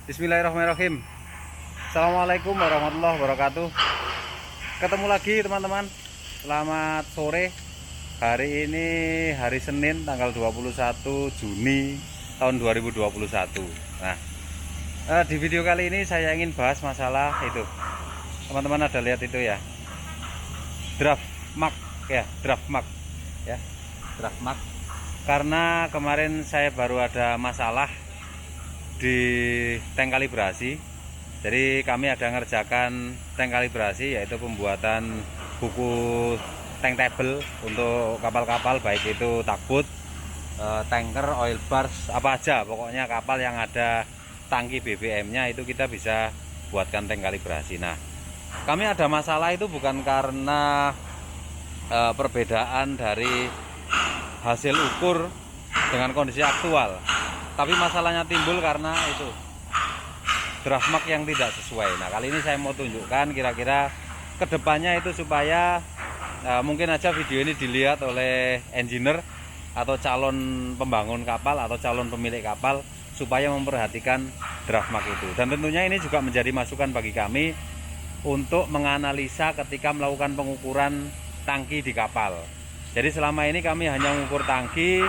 Bismillahirrahmanirrahim. Assalamualaikum warahmatullahi wabarakatuh. Ketemu lagi teman-teman. Selamat sore. Hari ini hari Senin tanggal 21 Juni tahun 2021. Nah, di video kali ini saya ingin bahas masalah itu. Teman-teman ada lihat itu ya. Draft mark ya, draft mark ya. Draft mark. Karena kemarin saya baru ada masalah di tank kalibrasi. Jadi kami ada ngerjakan tank kalibrasi, yaitu pembuatan buku tank table untuk kapal-kapal, baik itu tugboat, tanker, oil barge, apa aja pokoknya kapal yang ada tangki BBM-nya itu kita bisa buatkan tank kalibrasi. Nah, kami ada masalah itu bukan karena perbedaan dari hasil ukur dengan kondisi aktual, tapi masalahnya timbul karena itu draft mark yang tidak sesuai. Nah, kali ini saya mau tunjukkan kira-kira kedepannya itu supaya mungkin aja video ini dilihat oleh engineer atau calon pembangun kapal atau calon pemilik kapal, supaya memperhatikan draft mark itu. Dan tentunya ini juga menjadi masukan bagi kami untuk menganalisa ketika melakukan pengukuran tangki di kapal. Jadi selama ini kami hanya mengukur tangki,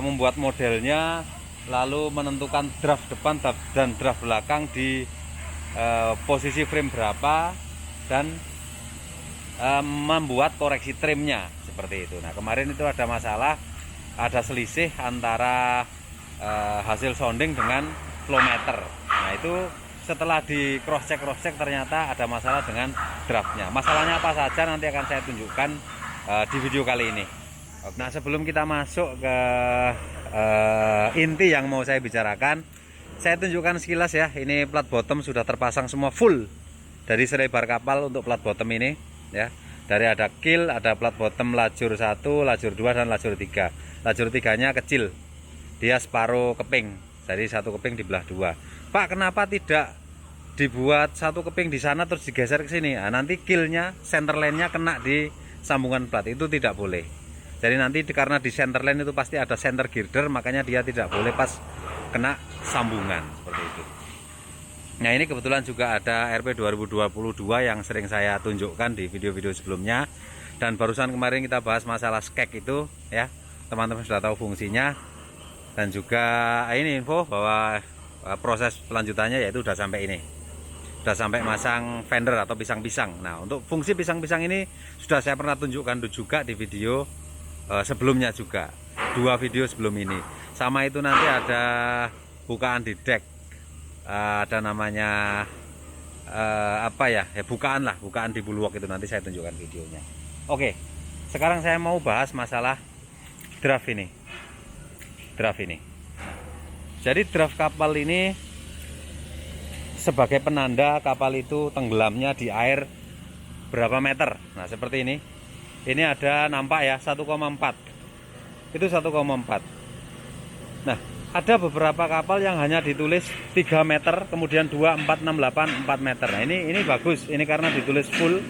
membuat modelnya, lalu menentukan draft depan dan draft belakang di posisi frame berapa, dan membuat koreksi trimnya seperti itu. Nah, kemarin itu ada masalah, ada selisih antara hasil sounding dengan flow meter. Nah, itu setelah di cross check ternyata ada masalah dengan draftnya. Masalahnya apa saja nanti akan saya tunjukkan di video kali ini. Nah, sebelum kita masuk ke inti yang mau saya bicarakan, saya tunjukkan sekilas ya. Ini plat bottom sudah terpasang semua full dari selebar kapal untuk plat bottom ini ya. Dari ada keel, ada plat bottom lajur 1, lajur 2, dan lajur 3. Lajur 3-nya kecil, dia separuh keping, jadi satu keping dibelah 2. Pak, kenapa tidak dibuat satu keping di sana terus digeser ke sini? Nah, nanti keelnya, center line-nya kena di sambungan plat, itu tidak boleh. Jadi nanti karena di center line itu pasti ada center girder, makanya dia tidak boleh pas kena sambungan seperti itu. Nah, ini kebetulan juga ada RP 2022 yang sering saya tunjukkan di video-video sebelumnya. Dan barusan kemarin kita bahas masalah skek itu ya. Teman-teman sudah tahu fungsinya. Dan juga ini info bahwa proses pelanjutannya yaitu sudah sampai ini. Sudah sampai masang fender atau pisang-pisang. Nah, untuk fungsi pisang-pisang ini sudah saya pernah tunjukkan juga di video sebelumnya juga, 2 video sebelum ini. Sama itu nanti ada bukaan di deck, ada namanya apa ya, bukaan lah, bukaan di bulwark itu nanti saya tunjukkan videonya. Oke, sekarang saya mau bahas masalah draft ini. Jadi draft kapal ini sebagai penanda kapal itu tenggelamnya di air berapa meter. Nah, seperti ini. Ini ada nampak ya 1,4. Itu 1,4. Nah, ada beberapa kapal yang hanya ditulis 3 meter, kemudian 2, 4, 6, 8, 4 meter. Nah, ini bagus. Ini karena ditulis full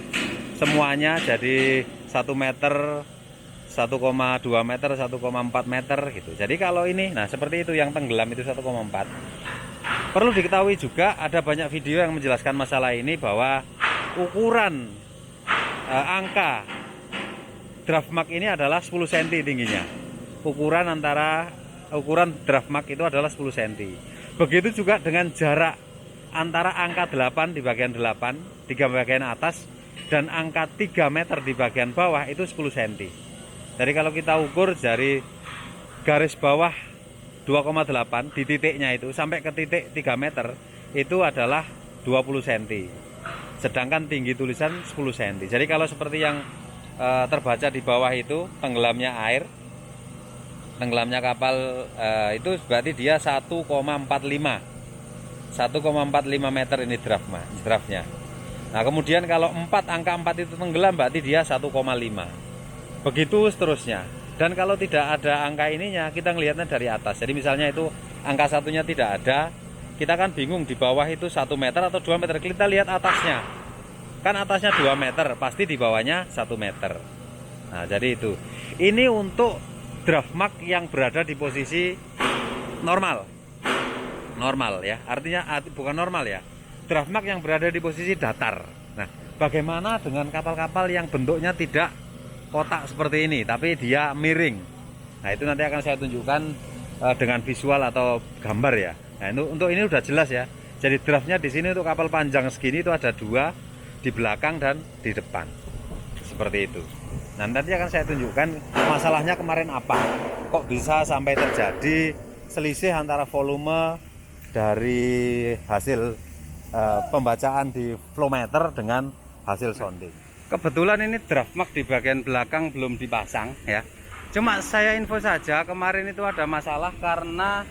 semuanya, jadi 1 meter, 1,2 meter, 1,4 meter gitu. Jadi kalau ini, nah seperti itu, yang tenggelam itu 1,4. Perlu diketahui juga ada banyak video yang menjelaskan masalah ini, bahwa ukuran angka draft mark ini adalah 10 cm tingginya. Ukuran draft mark itu adalah 10 cm. Begitu juga dengan jarak antara angka 8 di bagian 8, 3 bagian atas, dan angka 3 meter di bagian bawah itu 10 cm. Jadi kalau kita ukur dari garis bawah 2,8 di titiknya itu sampai ke titik 3 meter itu adalah 20 cm. Sedangkan tinggi tulisan 10 cm. Jadi kalau seperti yang terbaca di bawah itu, tenggelamnya kapal itu berarti dia 1,45 meter ini draftnya. Nah, kemudian kalau angka 4 itu tenggelam berarti dia 1,5, begitu seterusnya. Dan kalau tidak ada angka ininya, kita ngelihatnya dari atas. Jadi misalnya itu angka 1-nya tidak ada, kita kan bingung di bawah itu 1 meter atau 2 meter. Kita lihat atasnya, kan atasnya 2 meter, pasti di bawahnya 1 meter. Nah, jadi itu. Ini untuk draft mark yang berada di posisi normal. normal ya. Artinya bukan normal ya. Draft mark yang berada di posisi datar. Nah, bagaimana dengan kapal-kapal yang bentuknya tidak kotak seperti ini, tapi dia miring? Nah, itu nanti akan saya tunjukkan dengan visual atau gambar ya. Nah, untuk ini udah jelas ya. Jadi draftnya di sini untuk kapal panjang segini itu ada 2 di belakang dan di depan. Seperti itu. Nah, nanti akan saya tunjukkan masalahnya kemarin apa. Kok bisa sampai terjadi selisih antara volume dari hasil pembacaan di flowmeter dengan hasil sounding. Kebetulan ini draft mark di bagian belakang belum dipasang ya. Cuma saya info saja, kemarin itu ada masalah karena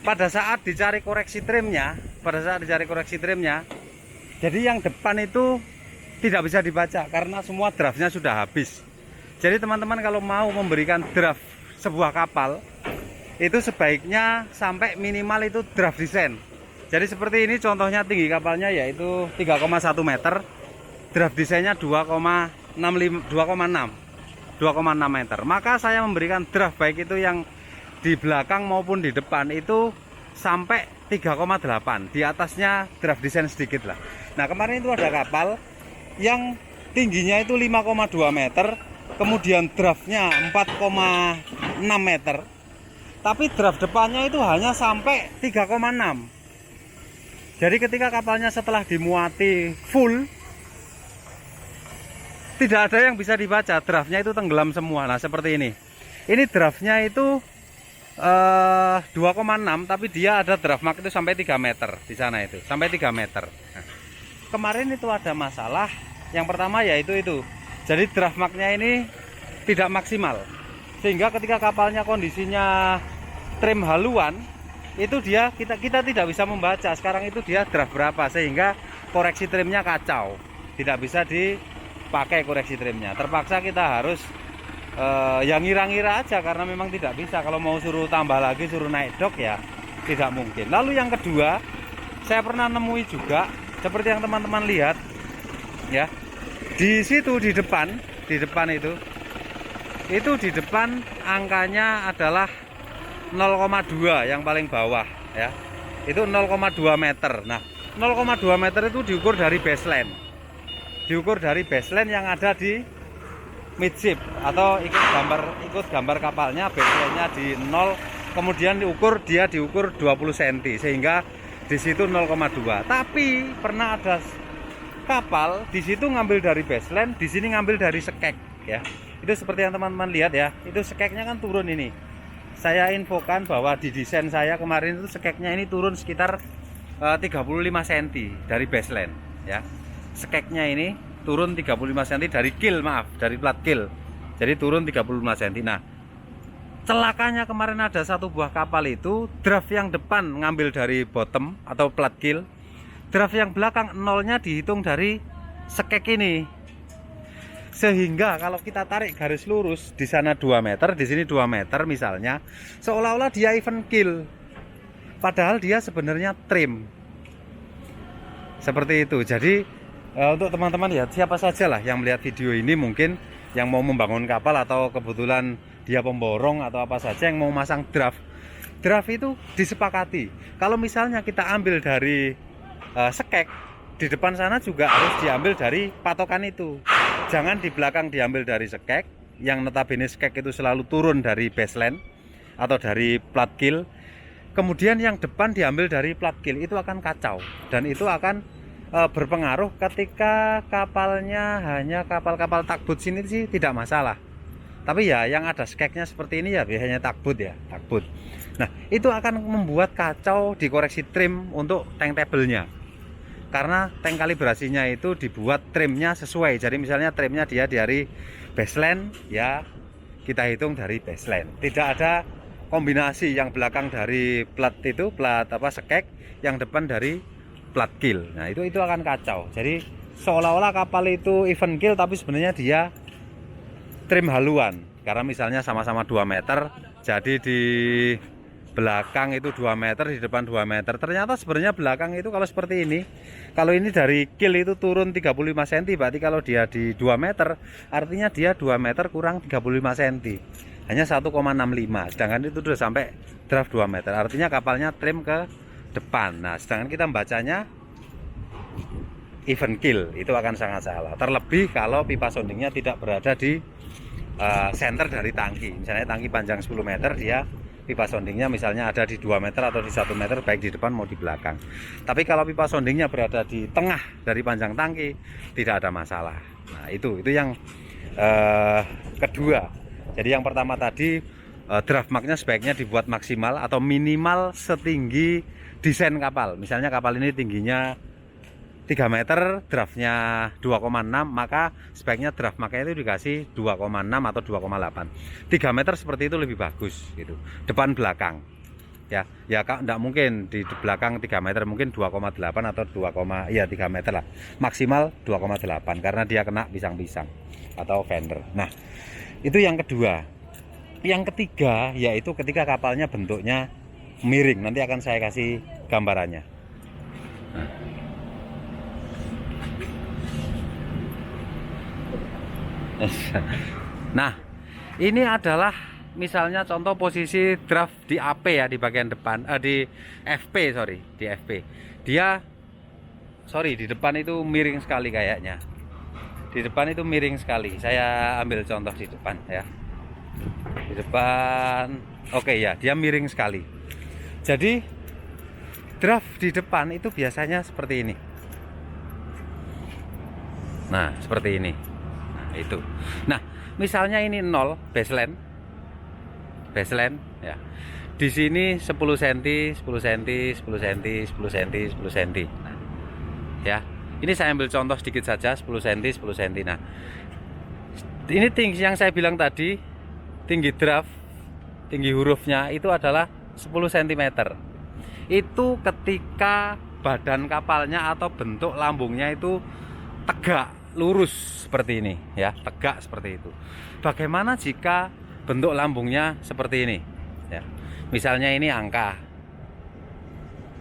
pada saat dicari koreksi trimnya, jadi yang depan itu tidak bisa dibaca karena semua draftnya sudah habis. Jadi teman-teman kalau mau memberikan draft sebuah kapal, itu sebaiknya sampai minimal itu draft desain. Jadi seperti ini contohnya, tinggi kapalnya yaitu 3,1 meter, draft desainnya 2,6 meter. Maka saya memberikan draft baik itu yang di belakang maupun di depan itu sampai 3,8. Di atasnya draft desain sedikit lah. Nah, kemarin itu ada kapal yang tingginya itu 5,2 meter, kemudian draftnya 4,6 meter. Tapi draft depannya itu hanya sampai 3,6. Jadi ketika kapalnya setelah dimuati full, tidak ada yang bisa dibaca, draftnya itu tenggelam semua. Nah, seperti ini. Ini draftnya itu 2,6, tapi dia ada draft mark itu sampai 3 meter di sana itu, sampai 3 meter. Nah, kemarin itu ada masalah. Yang pertama yaitu itu. Jadi draft marknya ini tidak maksimal. Sehingga ketika kapalnya kondisinya trim haluan, itu kita tidak bisa membaca sekarang itu dia draft berapa, sehingga koreksi trimnya kacau. Tidak bisa dipakai koreksi trimnya. Terpaksa kita harus yang ngira-ngira aja karena memang tidak bisa. Kalau mau suruh tambah lagi, suruh naik dok ya tidak mungkin. Lalu yang kedua, saya pernah nemui juga seperti yang teman-teman lihat ya. Di situ di depan itu di depan angkanya adalah 0,2 yang paling bawah ya. Itu 0,2 meter. Nah, 0,2 meter itu diukur dari baseline. Diukur dari baseline yang ada di midship atau ikut gambar kapalnya, baseline-nya di 0, kemudian diukur 20 cm sehingga di situ 0,2. Tapi pernah ada kapal di situ ngambil dari baseline, di sini ngambil dari sekek ya. Itu seperti yang teman-teman lihat ya. Itu sekeknya kan turun ini. Saya infokan bahwa di desain saya kemarin itu sekeknya ini turun sekitar 35 cm dari baseline ya. Sekeknya ini turun 35 cm dari keel, dari plat keel. Jadi turun 35 cm. Nah, celakanya kemarin ada satu buah kapal itu draft yang depan ngambil dari bottom atau plat keel. Draft yang belakang nolnya dihitung dari sekek ini. Sehingga kalau kita tarik garis lurus di sana 2 meter, di sini 2 meter misalnya, seolah-olah dia even keel. Padahal dia sebenarnya trim. Seperti itu. Jadi untuk teman-teman ya, siapa saja lah yang melihat video ini mungkin yang mau membangun kapal atau kebetulan dia pemborong atau apa saja yang mau masang draft. Draft itu disepakati. Kalau misalnya kita ambil dari sekek, di depan sana juga harus diambil dari patokan itu. Jangan di belakang diambil dari sekek, yang notabene sekek itu selalu turun dari baseline atau dari plat keel. Kemudian yang depan diambil dari plat keel, itu akan kacau dan itu akan berpengaruh ketika kapalnya hanya kapal-kapal tugboat sini sih tidak masalah. Tapi ya yang ada skeknya seperti ini ya biasanya tugboat ya, tugboat. Nah, itu akan membuat kacau di koreksi trim untuk tank table-nya. Karena tank kalibrasinya itu dibuat trimnya sesuai. Jadi misalnya trimnya dia dari baseline ya kita hitung dari baseline. Tidak ada kombinasi yang belakang dari plat itu, plat apa sekek, yang depan dari plat keel. Nah, itu akan kacau. Jadi seolah-olah kapal itu even keel tapi sebenarnya dia trim haluan. Karena misalnya sama-sama 2 meter, jadi di belakang itu 2 meter, di depan 2 meter. Ternyata sebenarnya belakang itu kalau seperti ini, kalau ini dari keel itu turun 35 cm, berarti kalau dia di 2 meter, artinya dia 2 meter kurang 35 cm. hanya 1,65, sedangkan itu sudah sampai draft 2 meter, artinya kapalnya trim ke depan. Nah, sedangkan kita membacanya even keel, itu akan sangat salah. Terlebih kalau pipa soundingnya tidak berada di center dari tangki. Misalnya tangki panjang 10 meter, dia pipa soundingnya misalnya ada di 2 meter atau di 1 meter, baik di depan mau di belakang. Tapi kalau pipa soundingnya berada di tengah dari panjang tangki, tidak ada masalah. Nah, itu yang kedua. Jadi yang pertama tadi, draft marknya sebaiknya dibuat maksimal atau minimal setinggi desain kapal. Misalnya kapal ini tingginya 3 meter, draftnya 2,6, maka sebaiknya draft marknya itu dikasih 2,6 atau 2,8. 3 meter seperti itu lebih bagus gitu, depan belakang ya. Ya kak, enggak mungkin di belakang 3 meter, mungkin 2,8 atau 3 meter lah, maksimal 2,8 karena dia kena pisang-pisang atau fender. Nah, itu yang kedua. Yang ketiga yaitu ketika kapalnya bentuknya miring, nanti akan saya kasih gambarannya. Nah, ini adalah misalnya contoh posisi draft di AP ya, di bagian depan, di FP, sorry, di FP. Dia, sorry, di depan itu miring sekali kayaknya. Di depan itu miring sekali. Saya ambil contoh di depan ya. Di depan, oke ya, dia miring sekali. Jadi draft di depan itu biasanya seperti ini. Nah, seperti ini. Itu. Nah, misalnya ini 0 baseline ya. Di sini 10 cm, 10 cm, 10 cm, 10 cm, 10 cm. Nah, ya. Ini saya ambil contoh sedikit saja, 10 cm, 10 cm. Nah, ini tinggi yang saya bilang tadi, tinggi draft, tinggi hurufnya itu adalah 10 cm. Itu ketika badan kapalnya atau bentuk lambungnya itu tegak, lurus seperti ini ya, tegak seperti itu. Bagaimana jika bentuk lambungnya seperti ini ya? Misalnya ini angka,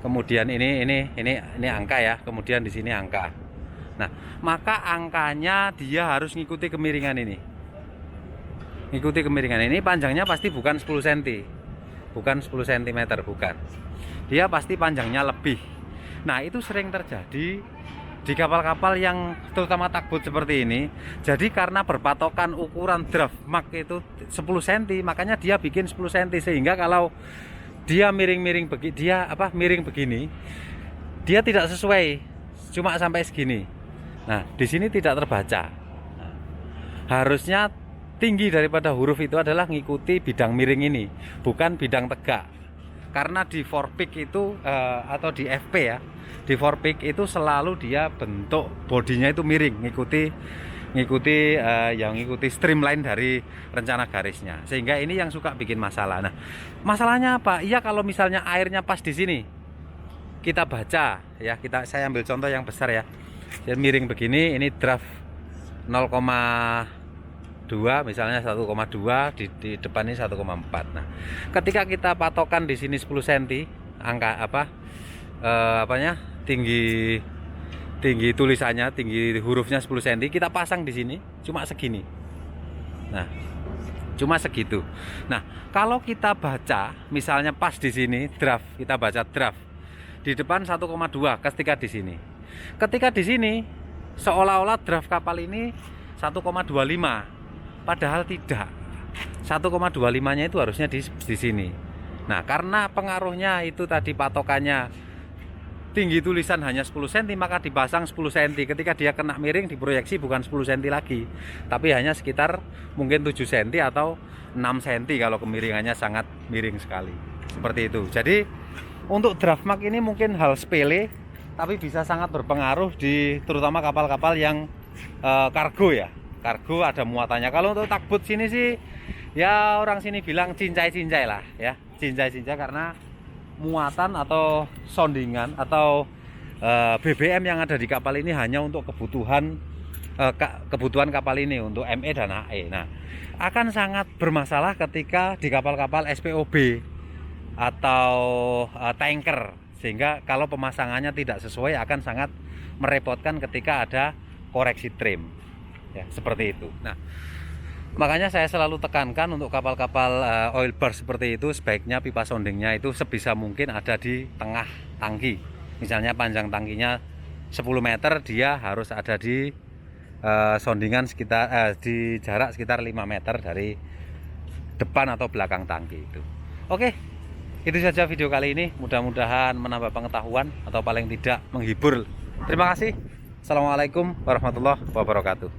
kemudian ini angka ya, kemudian di sini angka. Nah, maka angkanya dia harus ngikuti kemiringan ini. Ngikuti kemiringan ini, panjangnya pasti bukan 10 cm. Bukan 10 cm, bukan. Dia pasti panjangnya lebih. Nah, itu sering terjadi di kapal-kapal yang terutama tugboat seperti ini. Jadi karena berpatokan ukuran draft mark itu 10 cm, makanya dia bikin 10 cm, sehingga kalau dia miring-miring miring begini, dia tidak sesuai, cuma sampai segini. Nah, di sini tidak terbaca. Nah, harusnya tinggi daripada huruf itu adalah ngikuti bidang miring ini, bukan bidang tegak. Karena di forpic itu atau di FP ya, di forpic itu selalu dia bentuk bodinya itu miring, ngikuti streamline dari rencana garisnya, sehingga ini yang suka bikin masalah. Nah, masalahnya apa? Iya, kalau misalnya airnya pas di sini, kita baca ya, saya ambil contoh yang besar ya, jadi miring begini, ini draft 0,2 misalnya 1,2, di depan ini 1,4. Nah, ketika kita patokan di sini 10 cm, angka tinggi tulisannya, tinggi hurufnya 10 cm, kita pasang di sini cuma segini. Nah, cuma segitu. Nah, kalau kita baca misalnya pas di sini draft, kita baca draft di depan 1,2 ketika di sini. Ketika di sini seolah-olah draft kapal ini 1,25. Padahal tidak. 1,25-nya itu harusnya di sini. Nah, karena pengaruhnya itu tadi patokannya tinggi tulisan hanya 10 cm, maka dipasang 10 cm. Ketika dia kena miring, diproyeksi bukan 10 cm lagi, tapi hanya sekitar mungkin 7 cm atau 6 cm kalau kemiringannya sangat miring sekali. Seperti itu. Jadi untuk draft mark ini mungkin hal sepele, tapi bisa sangat berpengaruh di terutama kapal-kapal yang kargo ya. Kargo ada muatannya. Kalau untuk tugboat sini sih ya, orang sini bilang cincai-cincai lah ya, cincai-cincai, karena muatan atau soundingan atau BBM yang ada di kapal ini hanya untuk kebutuhan kapal ini, untuk ME dan HE. Nah, akan sangat bermasalah ketika di kapal-kapal SPOB atau tanker, sehingga kalau pemasangannya tidak sesuai akan sangat merepotkan ketika ada koreksi trim ya, seperti itu. Nah, Makanya saya selalu tekankan untuk kapal-kapal oil burst seperti itu, sebaiknya pipa soundingnya itu sebisa mungkin ada di tengah tangki. Misalnya panjang tangkinya 10 meter, dia harus ada di soundingan sekitar di jarak sekitar 5 meter dari depan atau belakang tangki itu. Oke, itu saja video kali ini. Mudah-mudahan menambah pengetahuan atau paling tidak menghibur. Terima kasih. Assalamualaikum warahmatullahi wabarakatuh.